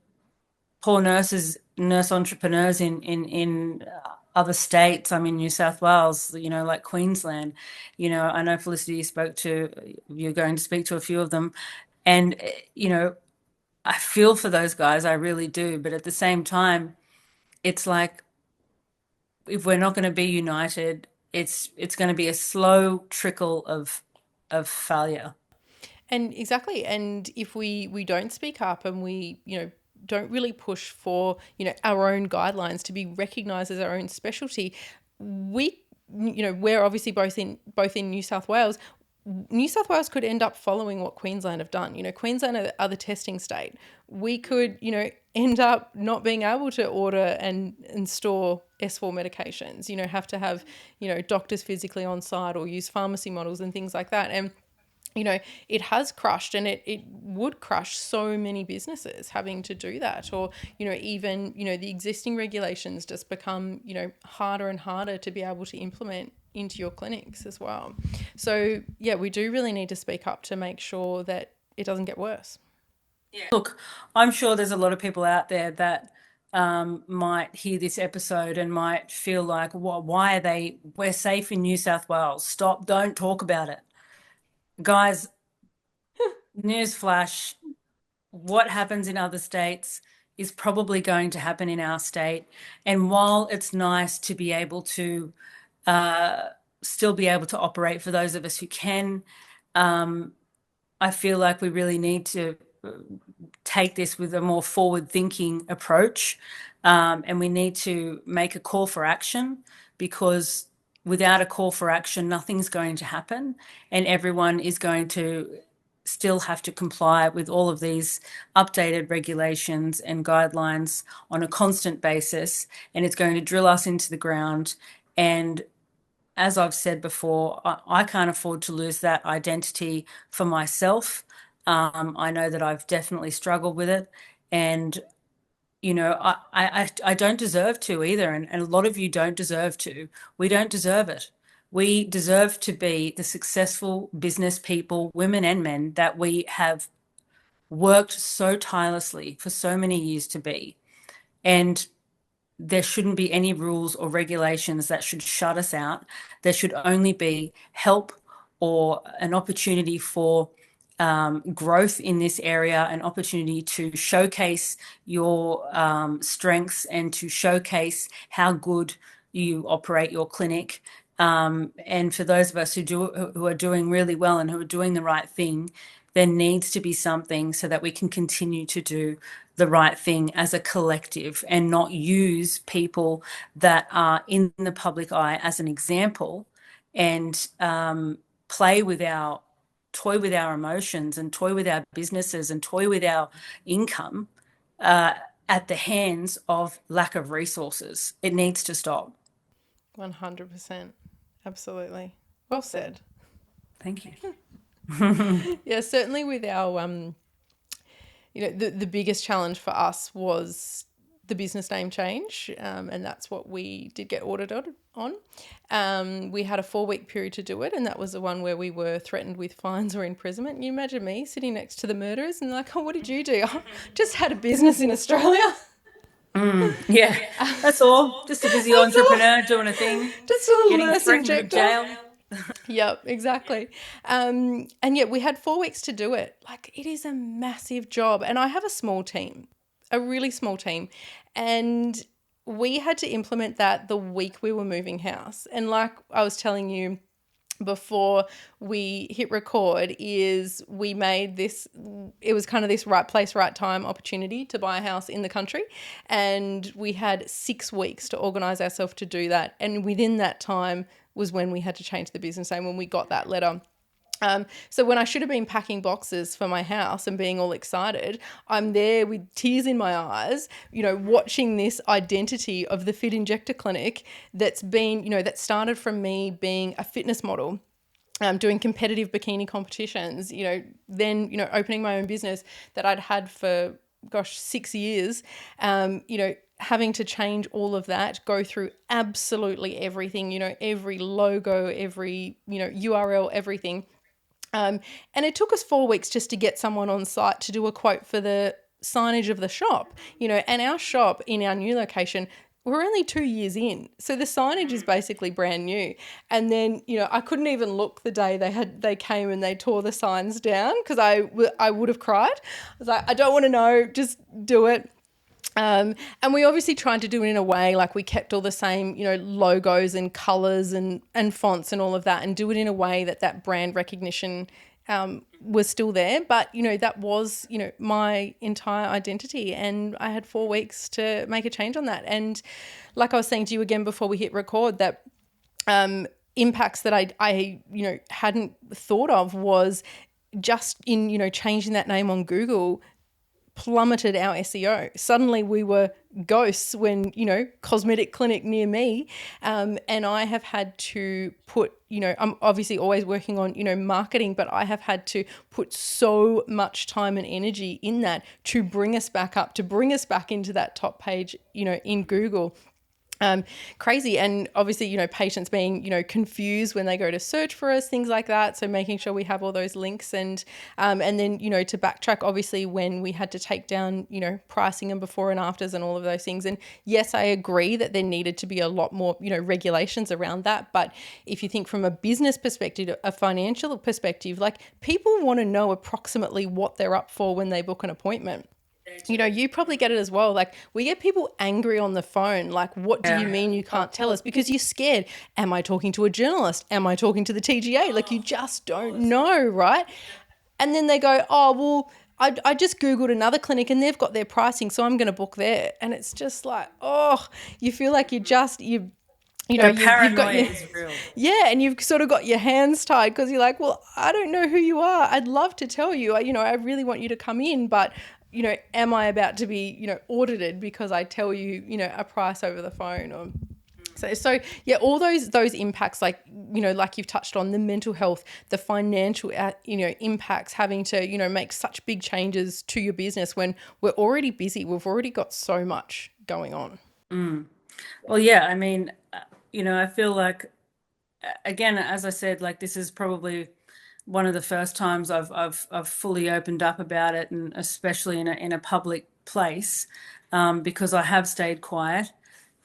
S2: poor nurse entrepreneurs in other states. I'm in New South Wales, like Queensland. I know Felicity spoke to, you're going to speak to a few of them. And, I feel for those guys, I really do. But at the same time, it's like if we're not going to be united, it's going to be a slow trickle of failure.
S1: And exactly. And if we don't speak up and we, don't really push for, our own guidelines to be recognized as our own specialty, we're obviously both in New South Wales. New South Wales could end up following what Queensland have done. Queensland are the testing state. We could, end up not being able to order and store S4 medications, have to have, doctors physically on site or use pharmacy models and things like that. And it has crushed and it would crush so many businesses having to do that. Or, even, the existing regulations just become, harder and harder to be able to implement into your clinics as well. So, yeah, we do really need to speak up to make sure that it doesn't get worse.
S2: Yeah. Look, I'm sure there's a lot of people out there that might hear this episode and might feel like, why are we're safe in New South Wales. Stop, don't talk about it. Guys, newsflash, what happens in other states is probably going to happen in our state. And while it's nice to be able to still be able to operate for those of us who can, I feel like we really need to take this with a more forward-thinking approach, and we need to make a call for action because without a call for action, nothing's going to happen, and everyone is going to still have to comply with all of these updated regulations and guidelines on a constant basis, and it's going to drill us into the ground. And as I've said before, I can't afford to lose that identity for myself. I know that I've definitely struggled with it, and I don't deserve to either, and a lot of you don't deserve to. We don't deserve it. We deserve to be the successful business people, women and men, that we have worked so tirelessly for so many years to be. And there shouldn't be any rules or regulations that should shut us out. There should only be help or an opportunity for growth in this area, an opportunity to showcase your strengths and to showcase how good you operate your clinic. And for those of us who are doing really well and who are doing the right thing, there needs to be something so that we can continue to do the right thing as a collective and not use people that are in the public eye as an example and play with our toy with our emotions and toy with our businesses and toy with our income uh, at the hands of lack of resources. It needs to stop.
S1: 100%. Absolutely. Well said.
S2: Thank you.
S1: Yeah, certainly with our the biggest challenge for us was the business name change, and that's what we did get audited on. We had a 4-week period to do it, and that was the one where we were threatened with fines or imprisonment. And you imagine me sitting next to the murderers and like, oh, what did you do? I just had a business in Australia.
S2: Yeah, that's all. Just a busy
S1: That's all.
S2: entrepreneur doing a thing,
S1: Just a little
S2: getting
S1: nurse
S2: threatened with
S1: injector.
S2: jail.
S1: Yep, exactly. And yet we had 4 weeks to do it. Like, it is a massive job. And I have a small team, a really small team. And we had to implement that the week we were moving house. And like I was telling you before we hit record, is we made this, it was kind of this right place, right time opportunity to buy a house in the country. And we had 6 weeks to organise ourselves to do that. And within that time was when we had to change the business name, when we got that letter. So when I should have been packing boxes for my house and being all excited, I'm there with tears in my eyes, watching this identity of the Fit Injector Clinic that's been, that started from me being a fitness model, doing competitive bikini competitions, then, opening my own business that I'd had for, 6 years, having to change all of that, go through absolutely everything, every logo, every, URL, everything. And it took us 4 weeks just to get someone on site to do a quote for the signage of the shop, and our shop in our new location, we're only 2 years in. So the signage is basically brand new. And then, I couldn't even look the day they came and they tore the signs down because I would have cried. I was like, I don't want to know, just do it. And we obviously tried to do it in a way like we kept all the same, logos and colours and fonts and all of that, and do it in a way that brand recognition was still there. But, that was, my entire identity, and I had 4 weeks to make a change on that. And like I was saying to you again before we hit record, that impacts that I hadn't thought of was just in, changing that name on Google plummeted our SEO. Suddenly we were ghosts when, cosmetic clinic near me. And I have had to put, I'm obviously always working on, marketing, but I have had to put so much time and energy in that to bring us back up, to bring us back into that top page, in Google. Crazy. And obviously, patients being, confused when they go to search for us, things like that. So making sure we have all those links, and then, to backtrack, obviously, when we had to take down, pricing and before and afters and all of those things. And yes, I agree that there needed to be a lot more, regulations around that. But if you think from a business perspective, a financial perspective, like, people want to know approximately what they're up for when they book an appointment. You probably get it as well. Like, we get people angry on the phone. Like, what do you mean you can't tell us? Because you're scared. Am I talking to a journalist? Am I talking to the TGA? Like, you just don't know, right? And then they go, oh, well, I just Googled another clinic and they've got their pricing, so I'm going to book there. And it's just like, oh, you feel like you've got
S2: Paranoia
S1: your,
S2: is real.
S1: yeah, and you've sort of got your hands tied because you're like, well, I don't know who you are. I'd love to tell you, I really want you to come in, but, am I about to be, audited because I tell you, a price over the phone? Or so yeah, all those impacts, like, like you've touched on, the mental health, the financial, impacts, having to, make such big changes to your business when we're already busy. We've already got so much going on.
S2: Well, yeah, I mean, I feel like, again, as I said, like, this is probably one of the first times I've fully opened up about it, and especially in a public place, because I have stayed quiet.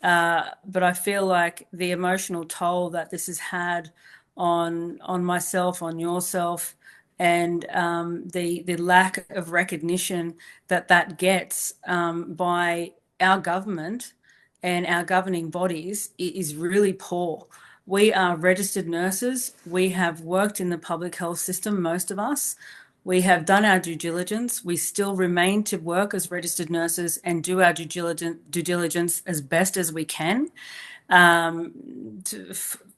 S2: But I feel like the emotional toll that this has had on myself, on yourself, and the lack of recognition that that gets by our government and our governing bodies is really poor. We are registered nurses. We have worked in the public health system, most of us. We have done our due diligence. We still remain to work as registered nurses and do our due diligence as best as we can,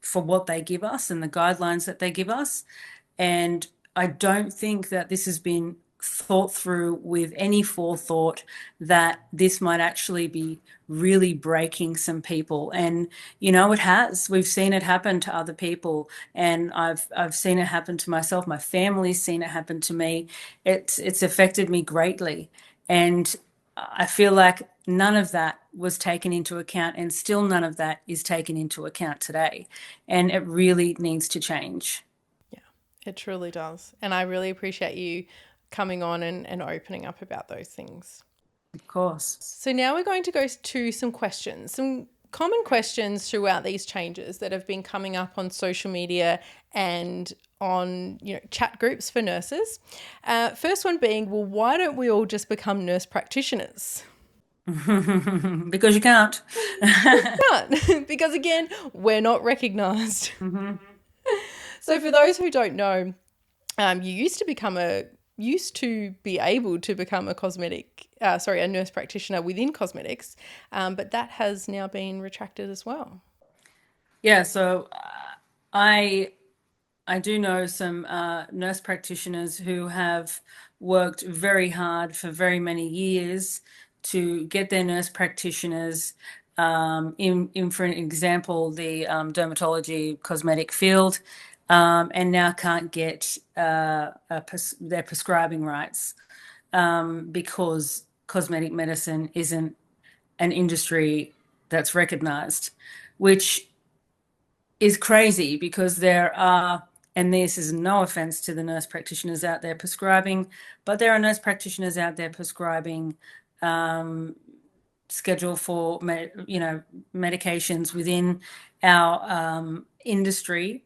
S2: for what they give us and the guidelines that they give us. And I don't think that this has been thought through with any forethought that this might actually be really breaking some people. And it has. We've seen it happen to other people, and I've seen it happen to myself. My family's seen it happen to me. It's affected me greatly, and I feel like none of that was taken into account, and still none of that is taken into account today. And it really needs to change.
S1: Yeah, it truly does. And I really appreciate you coming on and opening up about those things.
S2: Of course.
S1: So now we're going to go to some questions, some common questions throughout these changes that have been coming up on social media and on chat groups for nurses. First one being, well, why don't we all just become nurse practitioners?
S2: Because you can't.
S1: Because again, we're not recognised. Mm-hmm. So for those who don't know, you used to be able to become a nurse practitioner within cosmetics, but that has now been retracted as well.
S2: Yeah, so I I do know some nurse practitioners who have worked very hard for very many years to get their nurse practitioners in for an example, the dermatology cosmetic field, and now can't get their prescribing rights, because cosmetic medicine isn't an industry that's recognized, which is crazy because there are, and this is no offense to the nurse practitioners out there prescribing, but there are nurse practitioners out there prescribing schedule for medications within our industry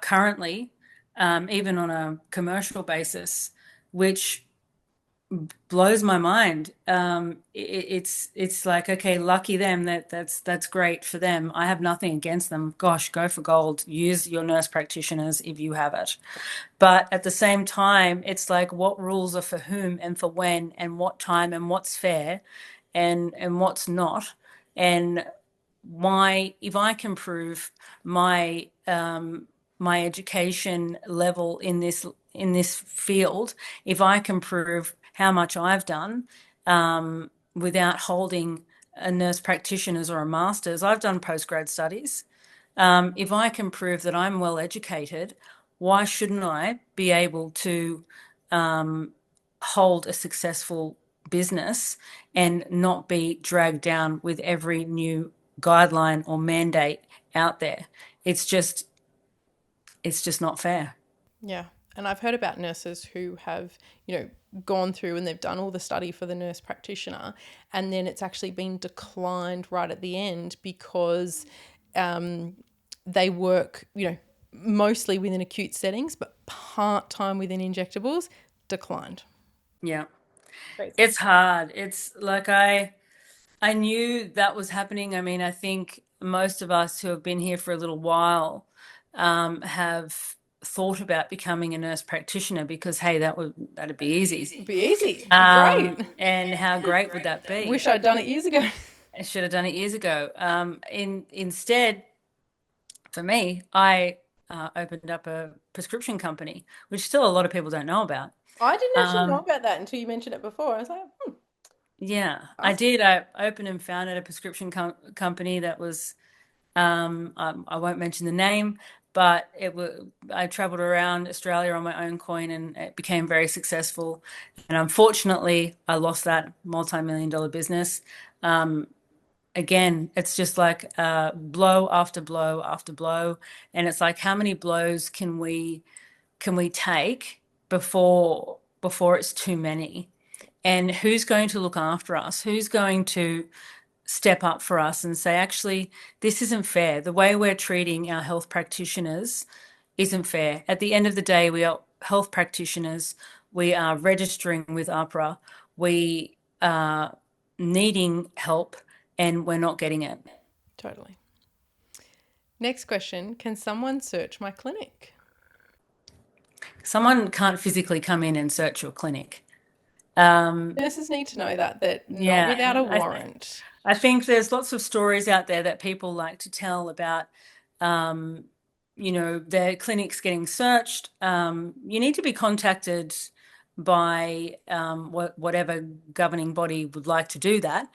S2: currently, even on a commercial basis, which blows my mind. It's like, okay, lucky them. That's great for them. I have nothing against them. Gosh, go for gold. Use your nurse practitioners if you have it. But at the same time, it's like, what rules are for whom and for when and what time and what's fair and what's not. And why, if I can prove my my education level in this field, if I can prove how much I've done without holding a nurse practitioner's or a master's, I've done postgrad studies. If I can prove that I'm well educated, why shouldn't I be able to hold a successful business and not be dragged down with every new guideline or mandate out there? It's just not fair.
S1: Yeah. And I've heard about nurses who have, gone through and they've done all the study for the nurse practitioner, and then it's actually been declined right at the end because they work, mostly within acute settings, but part-time within injectables, declined.
S2: Yeah.
S1: Crazy.
S2: It's hard. It's like I knew that was happening. I mean, I think most of us who have been here for a little while have thought about becoming a nurse practitioner because, hey, that'd be easy.
S1: It'd be easy. It'd be great.
S2: And how great would that be?
S1: Wish I'd done it years ago.
S2: I should have done it years ago. Instead, for me, I opened up a prescription company, which still a lot of people don't know about.
S1: I didn't actually know about that until you mentioned it before. I was like,
S2: Yeah, I did. I opened and founded a prescription company that was, I won't mention the name, but I traveled around Australia on my own coin and it became very successful. And unfortunately, I lost that multi-million-dollar business. Again, it's just like blow after blow after blow. And it's like, how many blows can we can we take before it's too many? And who's going to look after us? Who's going to step up for us and say, actually, this isn't fair. The way we're treating our health practitioners isn't fair. At the end of the day, we are health practitioners. We are registering with AHPRA. We are needing help and we're not getting it.
S1: Totally. Next question. Can someone search my clinic?
S2: Someone can't physically come in and search your clinic.
S1: Nurses need to know that not without
S2: Yeah,
S1: a warrant.
S2: I think there's lots of stories out there that people like to tell about, um, their clinics getting searched. You need to be contacted by whatever governing body would like to do that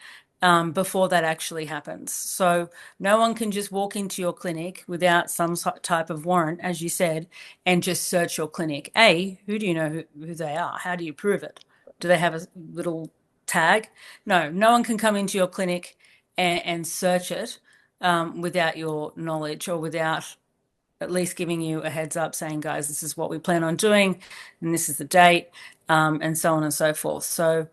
S2: before that actually happens. So no one can just walk into your clinic without some type of warrant, as you said, and just search your clinic. Who do you know who they are? How do you prove it? Do they have a little tag? No, no one can come into your clinic and search it without your knowledge or without at least giving you a heads up saying, guys, this is what we plan on doing and this is the date, and so on and so forth. So,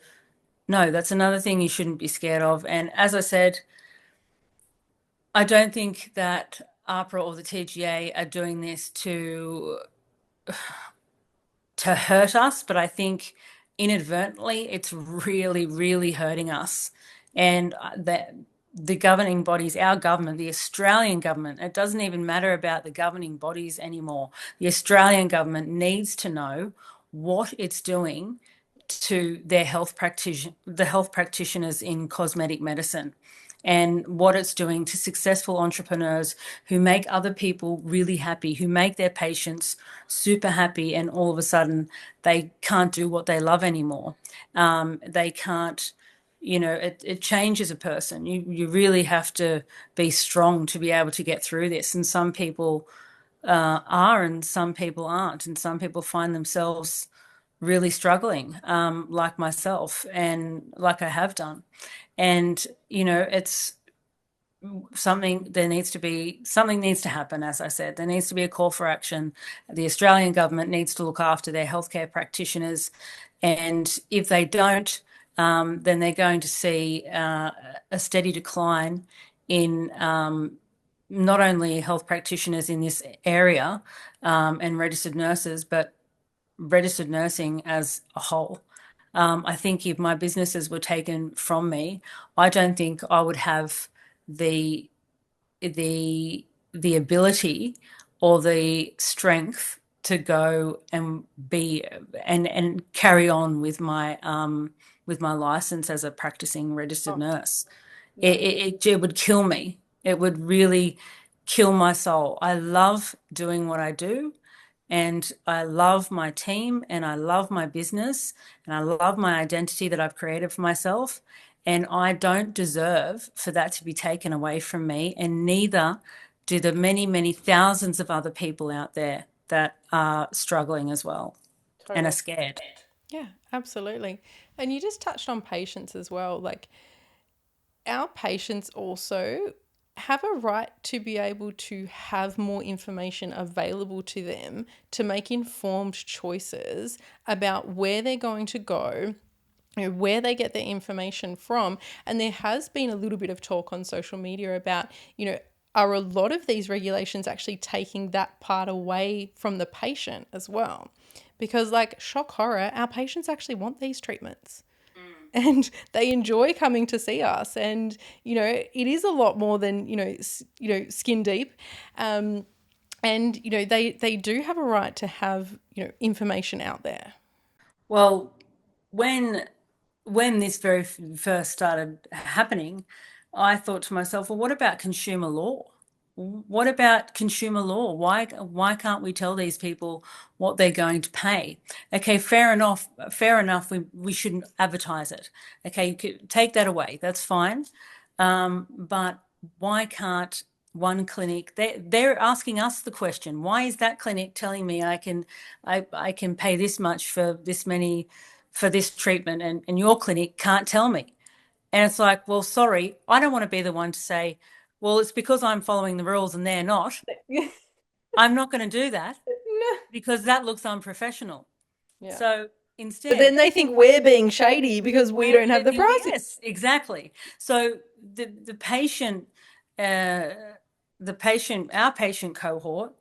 S2: no, that's another thing you shouldn't be scared of. And as I said, I don't think that AHPRA or the TGA are doing this to hurt us, but I think inadvertently it's really, really hurting us. And that the governing bodies, our government, the Australian government, it doesn't even matter about the governing bodies anymore. The Australian government needs to know what it's doing to their the health practitioners in cosmetic medicine and what it's doing to successful entrepreneurs who make other people really happy, who make their patients super happy, and all of a sudden they can't do what they love anymore. They can't, it changes a person. You really have to be strong to be able to get through this. And some people are, and some people aren't, and some people find themselves really struggling, like myself, and like I have done. And, it's something needs to happen. As I said, there needs to be a call for action. The Australian government needs to look after their healthcare practitioners, and if they don't, then they're going to see a steady decline in not only health practitioners in this area and registered nurses, but registered nursing as a whole. I think if my businesses were taken from me, I don't think I would have the the ability or the strength to go and be and carry on with my license as a practicing registered
S1: Oh,
S2: nurse.
S1: yeah,
S2: It would kill me. It would really kill my soul. I love doing what I do, and I love my team, and I love my business, and I love my identity that I've created for myself. And I don't deserve for that to be taken away from me, and neither do the many, many thousands of other people out there that are struggling as well and are
S1: totally.
S2: scared.
S1: Yeah, absolutely. And you just touched on patients as well. Like, our patients also have a right to be able to have more information available to them to make informed choices about where they're going to go, where they get their information from. And there has been a little bit of talk on social media about, are a lot of these regulations actually taking that part away from the patient as well? Because, like, shock horror, our patients actually want these treatments and they enjoy coming to see us. And it is a lot more than skin deep. And they do have a right to have information out there.
S2: Well, when this very first started happening, I thought to myself, well, what about consumer law? What about consumer law? Why can't we tell these people what they're going to pay? Okay, fair enough. Fair enough. We shouldn't advertise it. Okay, you could take that away. That's fine. But why can't one clinic? They're asking us the question. Why is that clinic telling me I can pay this much for this many for this treatment, and your clinic can't tell me? And it's like, well, sorry, I don't want to be the one to say, well, it's because I'm following the rules and they're not. I'm not going to do that. because that looks unprofessional.
S1: Yeah.
S2: So
S1: But
S2: instead,
S1: then they think we're being shady because we don't have the pricing.
S2: yes, exactly. So the patient, uh, our patient cohort,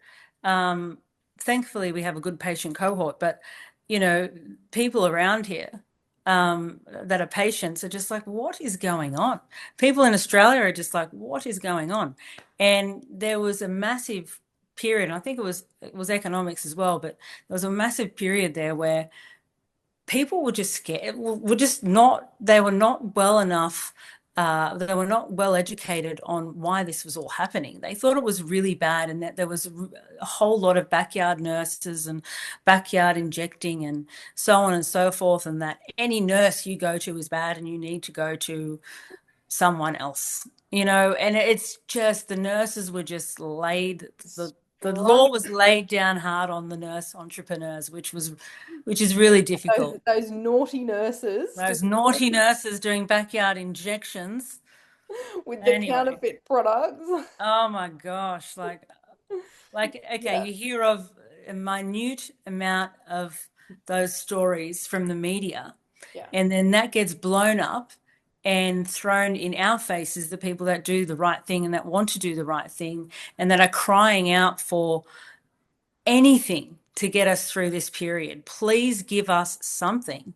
S2: um, thankfully we have a good patient cohort, but you know, people around here that are patients are just like, what is going on? People in Australia are just like, what is going on? And there was a massive period, and I think it was economics as well, but there was a massive period there where people were just scared, were just not, they were not well enough, they were not well educated on why this was all happening. They thought it was really bad and that there was a whole lot of backyard nurses and backyard injecting and so on and so forth, and that any nurse you go to is bad and you need to go to someone else, and it's just the nurses were just laid, the law was laid down hard on the nurse entrepreneurs, which is really difficult.
S1: Those naughty nurses
S2: Those naughty nurses doing backyard injections.
S1: with the
S2: Anyway,
S1: counterfeit products.
S2: oh my gosh, okay,
S1: Yeah.
S2: you hear of a minute amount of those stories from the media,
S1: Yeah.
S2: and then that gets blown up and thrown in our faces, the people that do the right thing and that want to do the right thing and that are crying out for anything to get us through this period. Please give us something.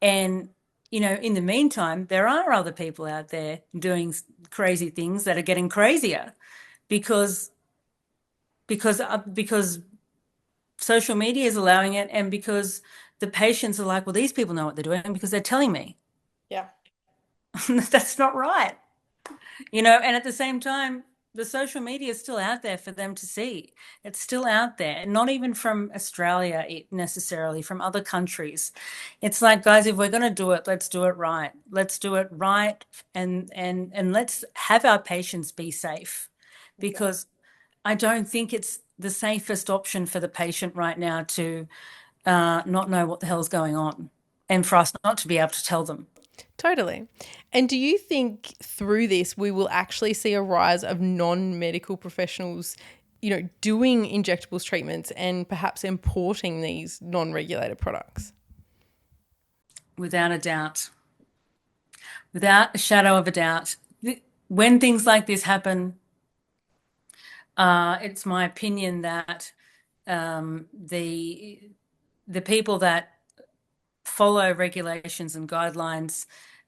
S2: And, in the meantime, there are other people out there doing crazy things that are getting crazier because because social media is allowing it, and because the patients are like, well, these people know what they're doing because they're telling me.
S1: Yeah.
S2: That's not right. And at the same time, the social media is still out there for them to see. It's still out there, not even from Australia necessarily, from other countries. It's like, guys, if we're going to do it, let's do it right. Let's do it right, and let's have our patients be safe, because I don't think it's the safest option for the patient right now to not know what the hell's going on, and for us not to be able to tell them.
S1: Totally. And do you think through this we will actually see a rise of non-medical professionals, doing injectables treatments and perhaps importing these non-regulated products?
S2: Without a doubt. Without a shadow of a doubt. When things like this happen, it's my opinion that the people that follow regulations and guidelines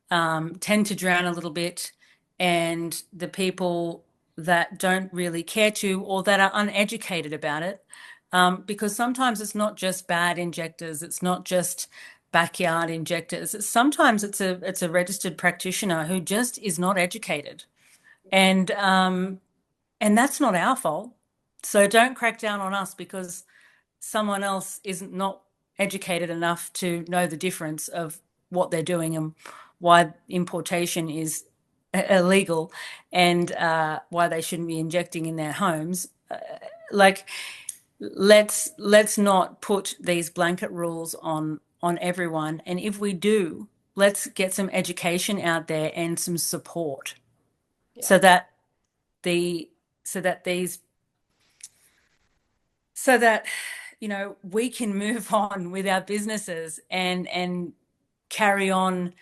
S2: tend to drown a little bit, and the people that don't really care to, or that are uneducated about it, because sometimes it's not just bad injectors, it's not just backyard injectors. Sometimes it's a registered practitioner who just is not educated, and that's not our fault. So don't crack down on us because someone else isn't not educated enough to know the difference of what they're doing and why importation is illegal, and why they shouldn't be injecting in their homes. Like, let's not put these blanket rules on everyone. And if we do, let's get some education out there and some support,
S1: Yeah.
S2: so that the so that these so that we can move on with our businesses and carry on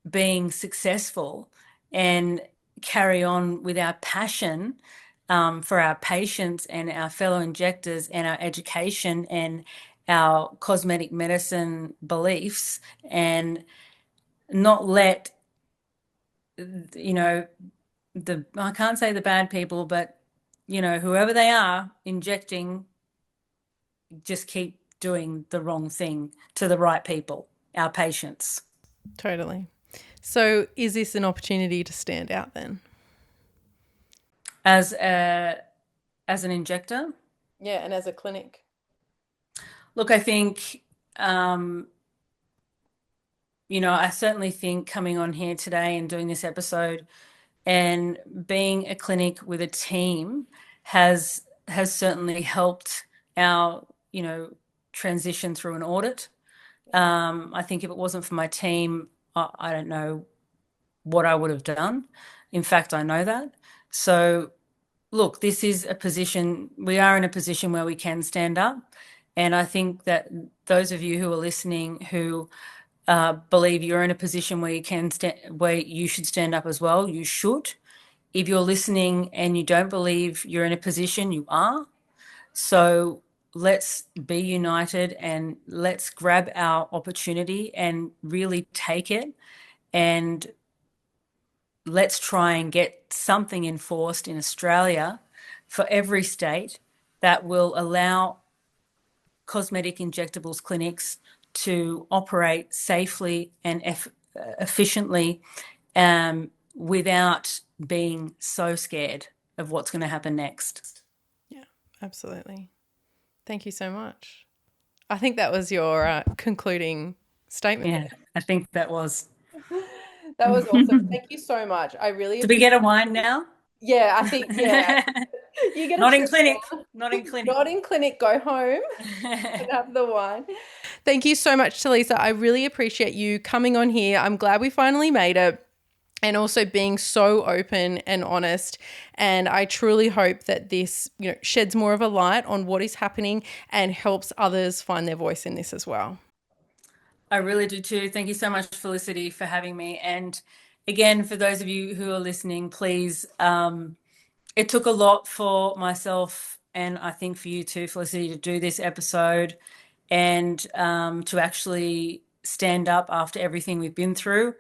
S2: being successful, and carry on with our passion for our patients and our fellow injectors and our education and our cosmetic medicine beliefs, and not let I can't say the bad people, but whoever they are injecting, just keep doing the wrong thing to the right people, our patients.
S1: Totally. So is this an opportunity to stand out then?
S2: As an injector,
S1: Yeah, and as a clinic.
S2: look, I think, I certainly think coming on here today and doing this episode and being a clinic with a team has certainly helped our, transition through an audit. I think if it wasn't for my team, I don't know what I would have done. In fact, I know that. So, look, we are in a position where we can stand up, And I think that those of you who are listening who believe you're in a position where where you should stand up as well, you should. If you're listening and you don't believe you're in a position, you are. So let's be united and let's grab our opportunity and really take it. And let's try and get something enforced in Australia for every state that will allow cosmetic injectables clinics to operate safely and efficiently without being so scared of what's going to happen next.
S1: Yeah, absolutely. Thank you so much. I think that was your concluding statement.
S2: Yeah, I think that was.
S1: That was awesome. Thank you so much. I really
S2: Do we
S1: appreciate
S2: get a wine now?
S1: Yeah, I think, yeah. You get a
S2: Not in
S1: trip
S2: clinic.
S1: now.
S2: Not in clinic.
S1: Not in clinic, go home and have the wine. Thank you so much, Telisa. I really appreciate you coming on here. I'm glad we finally made it. And also being so open and honest. And I truly hope that this, sheds more of a light on what is happening and helps others find their voice in this as well.
S2: I really do too. Thank you so much, Felicity, for having me. And again, for those of you who are listening, please, it took a lot for myself and I think for you too, Felicity, to do this episode and to actually stand up after everything we've been through.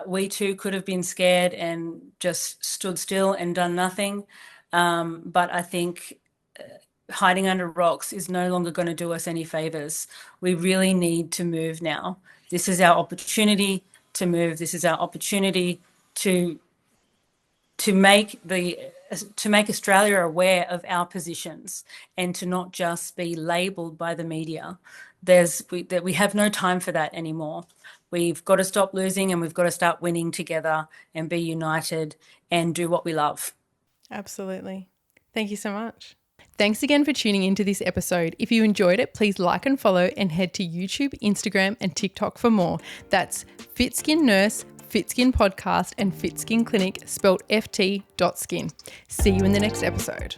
S2: We too could have been scared and just stood still and done nothing. But I think hiding under rocks is no longer going to do us any favors. We really need to move now. This is our opportunity to move. This is our opportunity to make Australia aware of our positions and to not just be labelled by the media. We have no time for that anymore. We've got to stop losing and we've got to start winning together and be united and do what we love.
S1: Absolutely. Thank you so much. Thanks again for tuning into this episode. If you enjoyed it, please like and follow and head to YouTube, Instagram, and TikTok for more. That's Fit Skin Nurse, Fit Skin Podcast, and Fit Skin Clinic, spelled ft.skin. See you in the next episode.